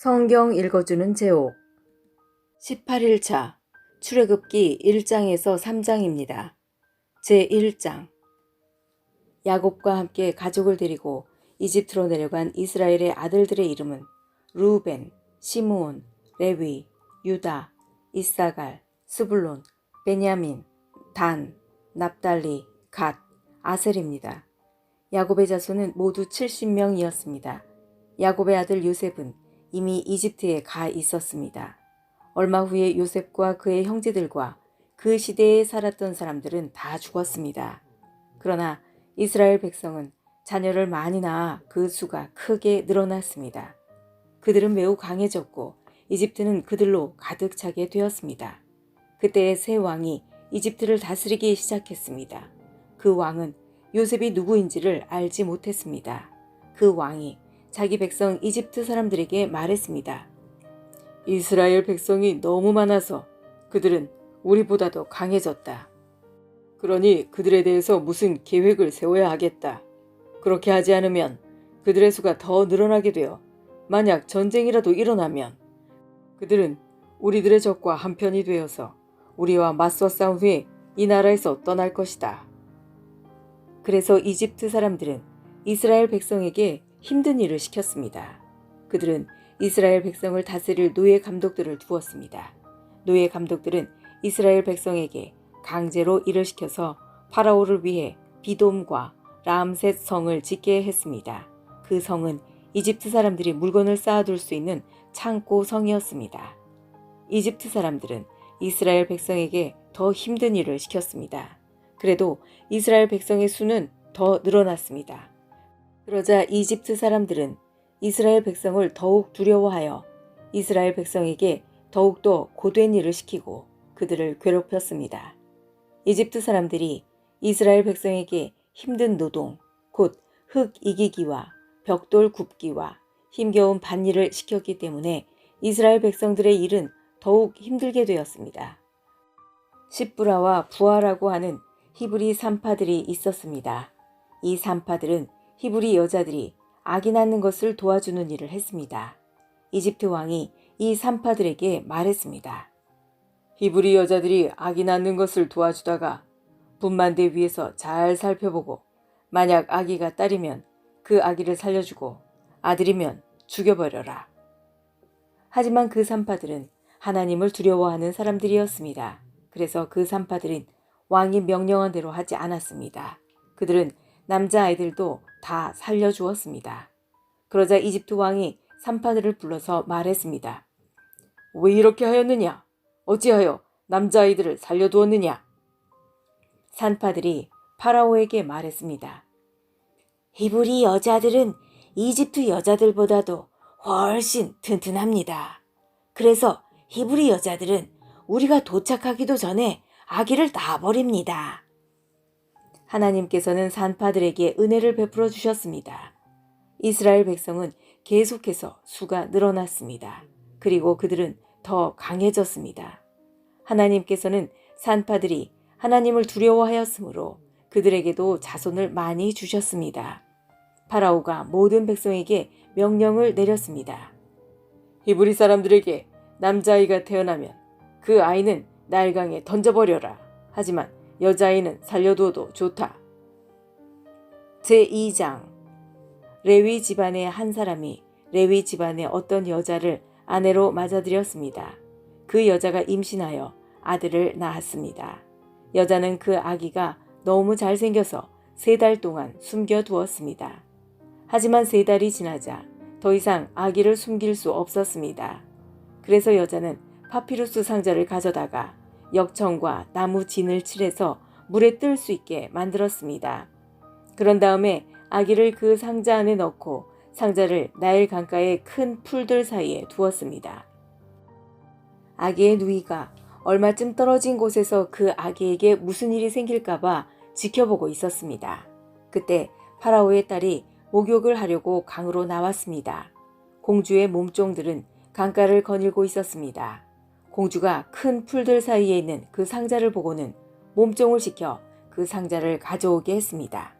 성경 읽어주는 제옥 18일차 출애굽기 1장에서 3장입니다. 제1장 야곱과 함께 가족을 데리고 이집트로 내려간 이스라엘의 아들들의 이름은 르우벤, 시므온, 레위, 유다, 이사갈, 스불론, 베냐민, 단, 납달리, 갓, 아셀입니다. 야곱의 자손은 모두 70명이었습니다. 야곱의 아들 요셉은 이미 이집트에 가 있었습니다. 얼마 후에 요셉과 그의 형제들과 그 시대에 살았던 사람들은 다 죽었습니다. 그러나 이스라엘 백성은 자녀를 많이 낳아 그 수가 크게 늘어났습니다. 그들은 매우 강해졌고 이집트는 그들로 가득 차게 되었습니다. 그때 새 왕이 이집트를 다스리기 시작했습니다. 그 왕은 요셉이 누구인지를 알지 못했습니다. 그 왕이 자기 백성 이집트 사람들에게 말했습니다. 이스라엘 백성이 너무 많아서 그들은 우리보다도 강해졌다. 그러니 그들에 대해서 무슨 계획을 세워야 하겠다. 그렇게 하지 않으면 그들의 수가 더 늘어나게 되어 만약 전쟁이라도 일어나면 그들은 우리들의 적과 한편이 되어서 우리와 맞서 싸운 후에 이 나라에서 떠날 것이다. 그래서 이집트 사람들은 이스라엘 백성에게 힘든 일을 시켰습니다. 그들은 이스라엘 백성을 다스릴 노예 감독들을 두었습니다. 노예 감독들은 이스라엘 백성에게 강제로 일을 시켜서 파라오를 위해 비돔과 라암셋 성을 짓게 했습니다. 그 성은 이집트 사람들이 물건을 쌓아둘 수 있는 창고 성이었습니다. 이집트 사람들은 이스라엘 백성에게 더 힘든 일을 시켰습니다. 그래도 이스라엘 백성의 수는 더 늘어났습니다. 그러자 이집트 사람들은 이스라엘 백성을 더욱 두려워하여 이스라엘 백성에게 더욱더 고된 일을 시키고 그들을 괴롭혔습니다. 이집트 사람들이 이스라엘 백성에게 힘든 노동, 곧 흙 이기기와 벽돌 굽기와 힘겨운 밭일을 시켰기 때문에 이스라엘 백성들의 일은 더욱 힘들게 되었습니다. 십브라와 부하라고 하는 히브리 산파들이 있었습니다. 이 산파들은 히브리 여자들이 아기 낳는 것을 도와주는 일을 했습니다. 이집트 왕이 이 산파들에게 말했습니다. 히브리 여자들이 아기 낳는 것을 도와주다가 분만대 위에서 잘 살펴보고 만약 아기가 딸이면 그 아기를 살려주고 아들이면 죽여버려라. 하지만 그 산파들은 하나님을 두려워하는 사람들이었습니다. 그래서 그 산파들은 왕이 명령한 대로 하지 않았습니다. 그들은 남자아이들도 다 살려주었습니다. 그러자 이집트 왕이 산파들을 불러서 말했습니다. 왜 이렇게 하였느냐? 어찌하여 남자아이들을 살려두었느냐? 산파들이 파라오에게 말했습니다. 히브리 여자들은 이집트 여자들보다도 훨씬 튼튼합니다. 그래서 히브리 여자들은 우리가 도착하기도 전에 아기를 낳아버립니다. 하나님께서는 산파들에게 은혜를 베풀어 주셨습니다. 이스라엘 백성은 계속해서 수가 늘어났습니다. 그리고 그들은 더 강해졌습니다. 하나님께서는 산파들이 하나님을 두려워하였으므로 그들에게도 자손을 많이 주셨습니다. 파라오가 모든 백성에게 명령을 내렸습니다. 히브리 사람들에게 남자아이가 태어나면 그 아이는 나일강에 던져버려라. 하지만 여자아이는 살려두어도 좋다. 제2장 레위 집안의 한 사람이 레위 집안의 어떤 여자를 아내로 맞아들였습니다. 그 여자가 임신하여 아들을 낳았습니다. 여자는 그 아기가 너무 잘생겨서 3달 동안 숨겨두었습니다. 하지만 3달이 지나자 더 이상 아기를 숨길 수 없었습니다. 그래서 여자는 파피루스 상자를 가져다가 역청과 나무 진을 칠해서 물에 뜰 수 있게 만들었습니다. 그런 다음에 아기를 그 상자 안에 넣고 상자를 나일 강가의 큰 풀들 사이에 두었습니다. 아기의 누이가 얼마쯤 떨어진 곳에서 그 아기에게 무슨 일이 생길까봐 지켜보고 있었습니다. 그때 파라오의 딸이 목욕을 하려고 강으로 나왔습니다. 공주의 몸종들은 강가를 거닐고 있었습니다. 공주가 큰 풀들 사이에 있는 그 상자를 보고는 몸종을 시켜 그 상자를 가져오게 했습니다.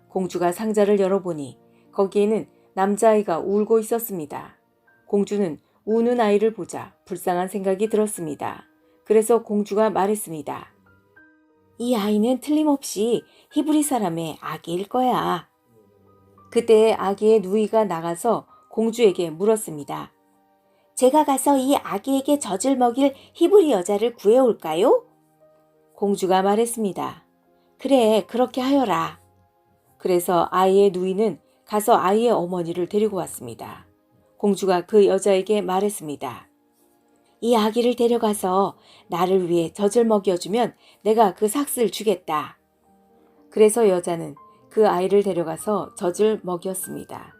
공주가 상자를 열어보니 거기에는 남자아이가 울고 있었습니다. 공주는 우는 아이를 보자 불쌍한 생각이 들었습니다. 그래서 공주가 말했습니다. 이 아이는 틀림없이 히브리 사람의 아기일 거야. 그때 아기의 누이가 나가서 공주에게 물었습니다. 제가 가서 이 아기에게 젖을 먹일 히브리 여자를 구해올까요? 공주가 말했습니다. 그래, 그렇게 하여라. 그래서 아이의 누이는 가서 아이의 어머니를 데리고 왔습니다. 공주가 그 여자에게 말했습니다. 이 아기를 데려가서 나를 위해 젖을 먹여주면 내가 그 삭스를 주겠다. 그래서 여자는 그 아이를 데려가서 젖을 먹였습니다.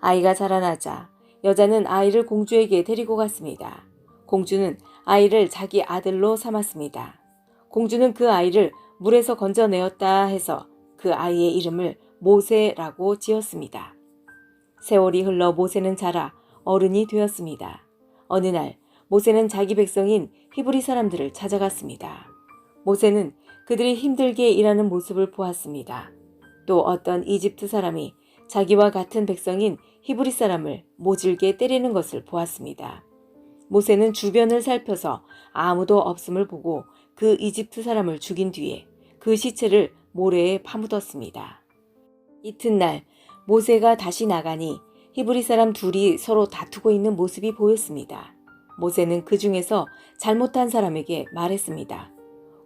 아이가 자라나자 여자는 아이를 공주에게 데리고 갔습니다. 공주는 아이를 자기 아들로 삼았습니다. 공주는 그 아이를 물에서 건져내었다 해서 그 아이의 이름을 모세라고 지었습니다. 세월이 흘러 모세는 자라 어른이 되었습니다. 어느 날 모세는 자기 백성인 히브리 사람들을 찾아갔습니다. 모세는 그들이 힘들게 일하는 모습을 보았습니다. 또 어떤 이집트 사람이 자기와 같은 백성인 히브리 사람을 모질게 때리는 것을 보았습니다. 모세는 주변을 살펴서 아무도 없음을 보고 그 이집트 사람을 죽인 뒤에 그 시체를 모래에 파묻었습니다. 이튿날 모세가 다시 나가니 히브리 사람 둘이 서로 다투고 있는 모습이 보였습니다. 모세는 그 중에서 잘못한 사람에게 말했습니다.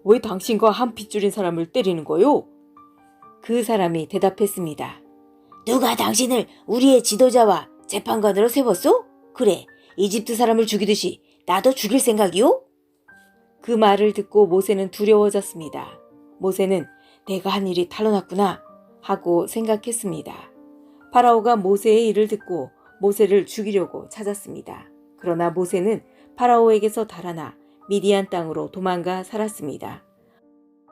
왜 당신과 한 핏줄인 사람을 때리는 거요? 그 사람이 대답했습니다. 누가 당신을 우리의 지도자와 재판관으로 세웠소? 그래, 이집트 사람을 죽이듯이 나도 죽일 생각이요? 그 말을 듣고 모세는 두려워졌습니다. 모세는 내가 한 일이 탄로났구나 하고 생각했습니다. 파라오가 모세의 일을 듣고 모세를 죽이려고 찾았습니다. 그러나 모세는 파라오에게서 달아나 미디안 땅으로 도망가 살았습니다.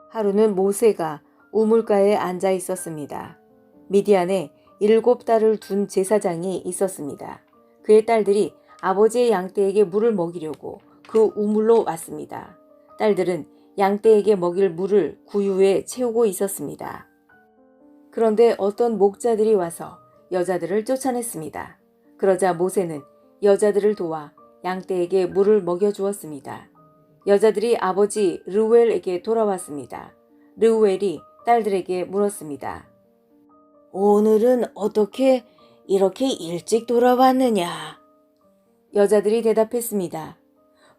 하루는 모세가 우물가에 앉아 있었습니다. 미디안에 7딸을 둔 제사장이 있었습니다. 그의 딸들이 아버지의 양떼에게 물을 먹이려고 그 우물로 왔습니다. 딸들은 양떼에게 먹일 물을 구유에 채우고 있었습니다. 그런데 어떤 목자들이 와서 여자들을 쫓아냈습니다. 그러자 모세는 여자들을 도와 양떼에게 물을 먹여주었습니다. 여자들이 아버지 르우엘에게 돌아왔습니다. 르우엘이 딸들에게 물었습니다. 오늘은 어떻게 이렇게 일찍 돌아왔느냐? 여자들이 대답했습니다.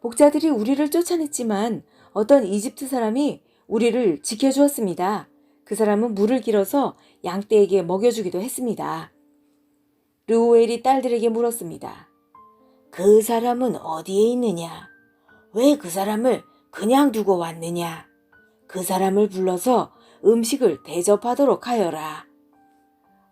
목자들이 우리를 쫓아냈지만 어떤 이집트 사람이 우리를 지켜주었습니다. 그 사람은 물을 길어서 양떼에게 먹여주기도 했습니다. 르우엘이 딸들에게 물었습니다. 그 사람은 어디에 있느냐? 왜 그 사람을 그냥 두고 왔느냐? 그 사람을 불러서 음식을 대접하도록 하여라.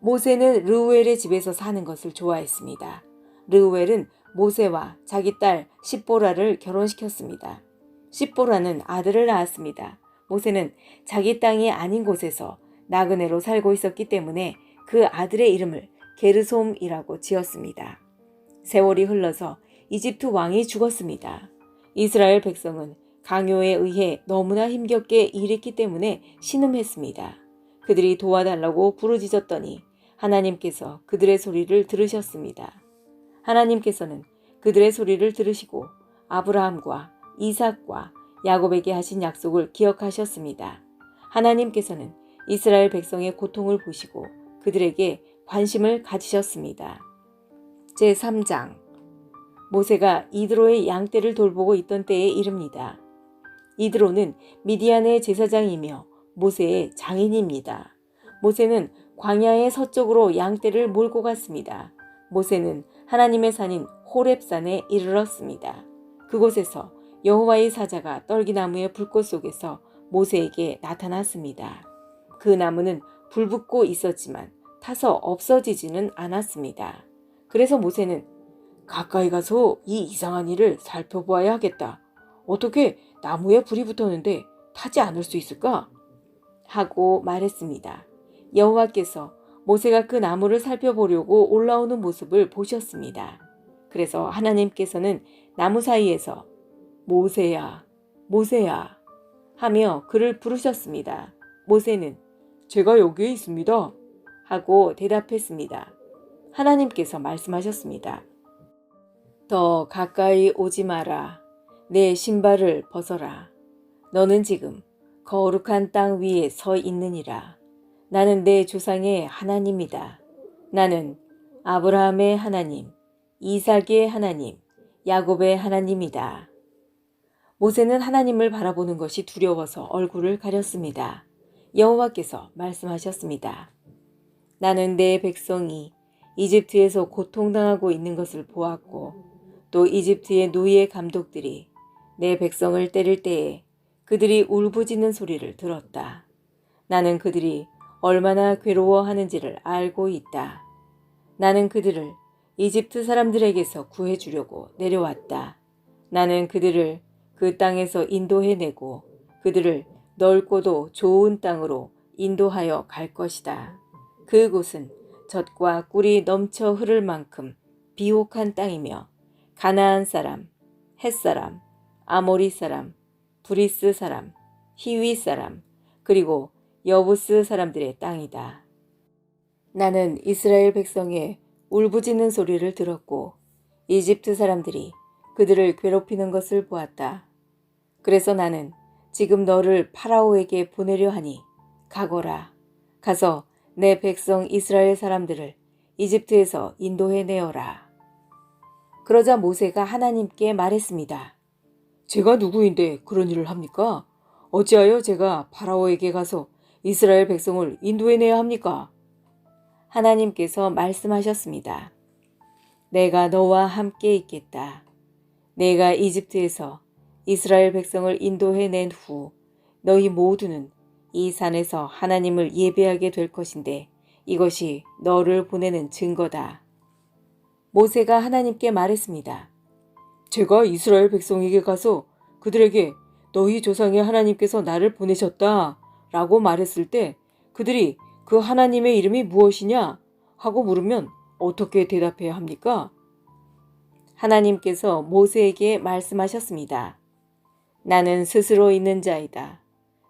모세는 르우엘의 집에서 사는 것을 좋아했습니다. 르우엘은 모세와 자기 딸 십보라를 결혼시켰습니다. 십보라는 아들을 낳았습니다. 모세는 자기 땅이 아닌 곳에서 나그네로 살고 있었기 때문에 그 아들의 이름을 게르솜이라고 지었습니다. 세월이 흘러서 이집트 왕이 죽었습니다. 이스라엘 백성은 강요에 의해 너무나 힘겹게 일했기 때문에 신음했습니다. 그들이 도와달라고 부르짖었더니 하나님께서 그들의 소리를 들으셨습니다. 하나님께서는 그들의 소리를 들으시고 아브라함과 이삭과 야곱에게 하신 약속을 기억하셨습니다. 하나님께서는 이스라엘 백성의 고통을 보시고 그들에게 관심을 가지셨습니다. 제3장 모세가 이드로의 양떼를 돌보고 있던 때에 이릅니다. 이드로는 미디안의 제사장이며 모세의 장인입니다. 모세는 광야의 서쪽으로 양떼를 몰고 갔습니다. 모세는 하나님의 산인 호렙산에 이르렀습니다. 그곳에서 여호와의 사자가 떨기나무의 불꽃 속에서 모세에게 나타났습니다. 그 나무는 불붙고 있었지만 타서 없어지지는 않았습니다. 그래서 모세는 가까이 가서 이 이상한 일을 살펴보아야 하겠다. 어떻게 나무에 불이 붙었는데 타지 않을 수 있을까? 하고 말했습니다. 여호와께서 모세가 그 나무를 살펴보려고 올라오는 모습을 보셨습니다. 그래서 하나님께서는 나무 사이에서 모세야, 모세야 하며 그를 부르셨습니다. 모세는 제가 여기에 있습니다 하고 대답했습니다. 하나님께서 말씀하셨습니다. 더 가까이 오지 마라. 내 신발을 벗어라. 너는 지금 거룩한 땅 위에 서 있느니라. 나는 내 조상의 하나님이다. 나는 아브라함의 하나님, 이삭의 하나님, 야곱의 하나님이다. 모세는 하나님을 바라보는 것이 두려워서 얼굴을 가렸습니다. 여호와께서 말씀하셨습니다. 나는 내 백성이 이집트에서 고통당하고 있는 것을 보았고 또 이집트의 노예 감독들이 내 백성을 때릴 때에 그들이 울부짖는 소리를 들었다. 나는 그들이 얼마나 괴로워하는지를 알고 있다. 나는 그들을 이집트 사람들에게서 구해주려고 내려왔다. 나는 그들을 그 땅에서 인도해내고 그들을 넓고도 좋은 땅으로 인도하여 갈 것이다. 그곳은 젖과 꿀이 넘쳐 흐를 만큼 비옥한 땅이며 가나안 사람, 헷 사람, 아모리 사람, 브리스 사람, 히위 사람, 그리고 여부스 사람들의 땅이다. 나는 이스라엘 백성의 울부짖는 소리를 들었고 이집트 사람들이 그들을 괴롭히는 것을 보았다. 그래서 나는 지금 너를 파라오에게 보내려 하니 가거라. 가서 내 백성 이스라엘 사람들을 이집트에서 인도해 내어라. 그러자 모세가 하나님께 말했습니다. 제가 누구인데 그런 일을 합니까? 어찌하여 제가 파라오에게 가서 이스라엘 백성을 인도해 내야 합니까? 하나님께서 말씀하셨습니다. 내가 너와 함께 있겠다. 내가 이집트에서 이스라엘 백성을 인도해 낸 후 너희 모두는 이 산에서 하나님을 예배하게 될 것인데 이것이 너를 보내는 증거다. 모세가 하나님께 말했습니다. 제가 이스라엘 백성에게 가서 그들에게 너희 조상의 하나님께서 나를 보내셨다 라고 말했을 때 그들이 그 하나님의 이름이 무엇이냐 하고 물으면 어떻게 대답해야 합니까? 하나님께서 모세에게 말씀하셨습니다. 나는 스스로 있는 자이다.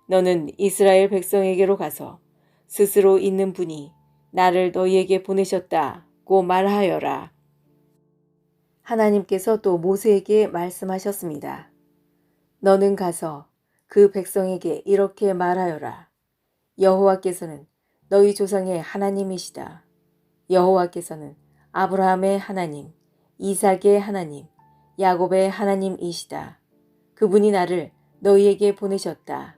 너는 이스라엘 백성에게로 가서 스스로 있는 분이 나를 너희에게 보내셨다고 말하여라. 하나님께서 또 모세에게 말씀하셨습니다. 너는 가서 그 백성에게 이렇게 말하여라. 여호와께서는 너희 조상의 하나님이시다. 여호와께서는 아브라함의 하나님, 이삭의 하나님, 야곱의 하나님이시다. 그분이 나를 너희에게 보내셨다.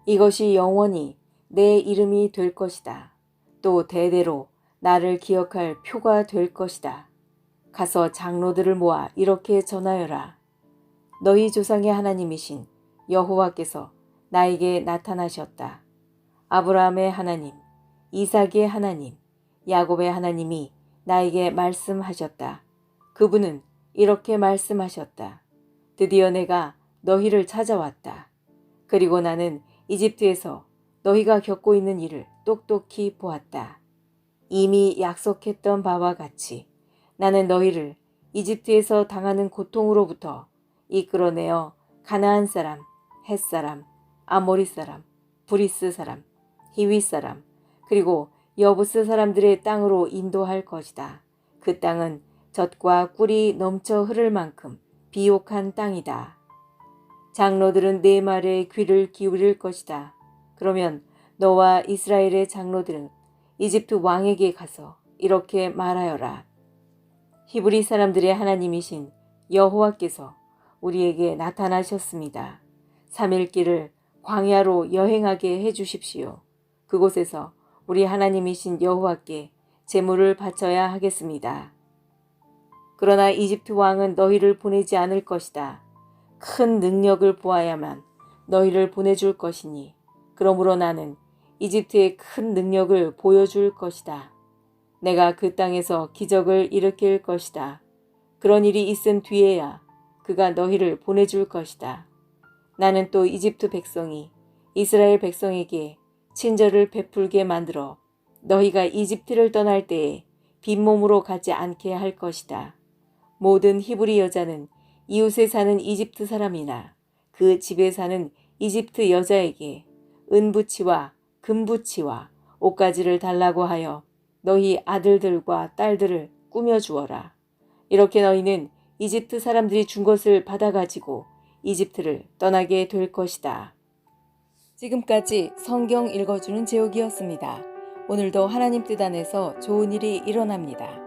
이것이 영원히 내 이름이 될 것이다. 또 대대로 나를 기억할 표가 될 것이다. 가서 장로들을 모아 이렇게 전하여라. 너희 조상의 하나님이신 여호와께서 나에게 나타나셨다. 아브라함의 하나님, 이삭의 하나님, 야곱의 하나님이 나에게 말씀하셨다. 그분은 이렇게 말씀하셨다. 드디어 내가 너희를 찾아왔다. 그리고 나는 이집트에서 너희가 겪고 있는 일을 똑똑히 보았다. 이미 약속했던 바와 같이 나는 너희를 이집트에서 당하는 고통으로부터 이끌어내어 가나안 사람, 헷 사람, 아모리 사람, 브리스 사람, 히위 사람, 그리고 여부스 사람들의 땅으로 인도할 것이다. 그 땅은 젖과 꿀이 넘쳐 흐를 만큼 비옥한 땅이다. 장로들은 내 말에 귀를 기울일 것이다. 그러면 너와 이스라엘의 장로들은 이집트 왕에게 가서 이렇게 말하여라. 히브리 사람들의 하나님이신 여호와께서 우리에게 나타나셨습니다. 3일 길을 광야로 여행하게 해주십시오. 그곳에서 우리 하나님이신 여호와께 제물을 바쳐야 하겠습니다. 그러나 이집트 왕은 너희를 보내지 않을 것이다. 큰 능력을 보아야만 너희를 보내줄 것이니 그러므로 나는 이집트의 큰 능력을 보여줄 것이다. 내가 그 땅에서 기적을 일으킬 것이다. 그런 일이 있은 뒤에야 그가 너희를 보내줄 것이다. 나는 또 이집트 백성이 이스라엘 백성에게 친절을 베풀게 만들어 너희가 이집트를 떠날 때에 빈몸으로 가지 않게 할 것이다. 모든 히브리 여자는 이웃에 사는 이집트 사람이나 그 집에 사는 이집트 여자에게 은부치와 금부치와 옷가지를 달라고 하여 너희 아들들과 딸들을 꾸며주어라. 이렇게 너희는 이집트 사람들이 준 것을 받아가지고 이집트를 떠나게 될 것이다. 지금까지 성경 읽어주는 제옥이었습니다. 오늘도 하나님 뜻 안에서 좋은 일이 일어납니다.